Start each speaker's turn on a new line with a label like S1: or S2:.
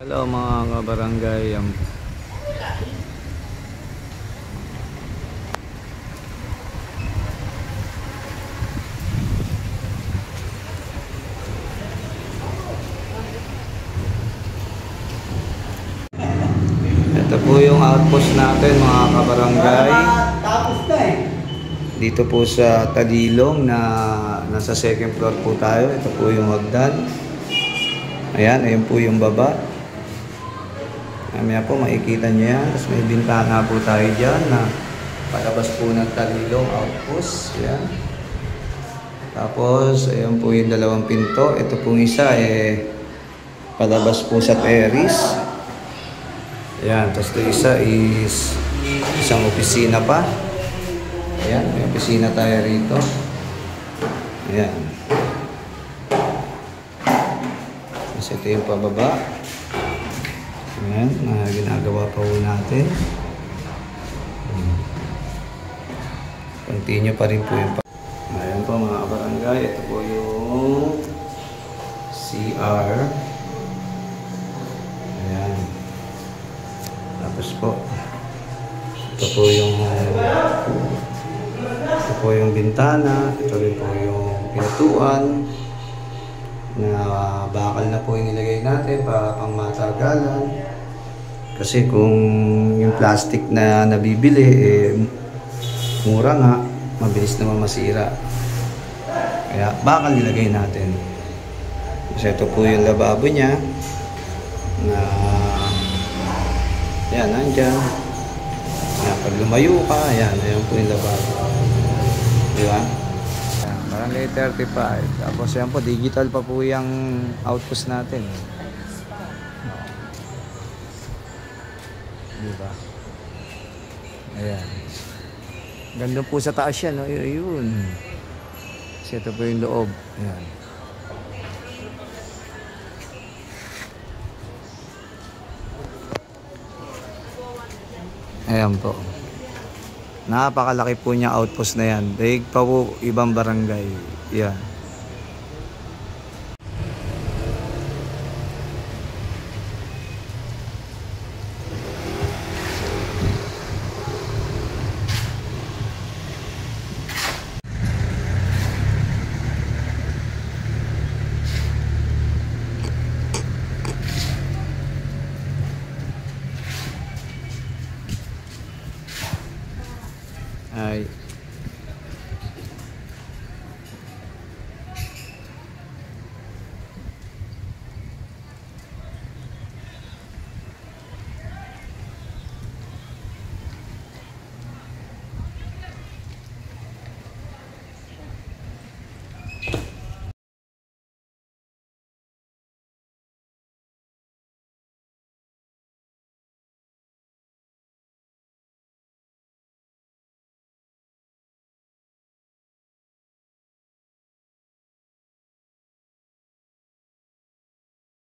S1: Hello mga kabarangay. Ito po yung outpost natin mga kabarangay. Dito po sa Tadilong na nasa second floor po tayo. Ito po yung hagdan. Ayan po yung baba. Mamaya po makikita nyo yan. Tapos may bintana po tayo dyan na palabas po ng Tadilong outpost. Ayan. Tapos ayan po yung dalawang pinto. Ito pong isa palabas po sa terrace. Ayan. Tapos ito isa is isang opisina pa. Ayan. May opisina tayo rito. Ayan. Tapos ito yung pababa. Ayan, ginagawa pa po natin. Continue pa rin po yung ayan po mga kabarangay. Ito po yung CR. Ayan. Tapos po ito po yung bintana. Ito rin po yung pintuan na bakal na po yung nilagay natin para pang matagalan. Kasi kung yung plastic na nabibili mura nga, mabilis naman masira. Kaya bakal nilagay natin. Kasi ito po yung lababo niya na yan, nandyan. Yan, pag lumayo ka, ayan po yung lababo. Di ba? Barangay 35. Tapos yan po, digital pa po yung outpost natin. Diba? Ayan. Ganda po sa taas yan. No? Ayun. Kasi ito po yung loob. Ayan. Ayan po. Napakalaki po niya outpost na yan. Daig pa po ibang barangay. Yan.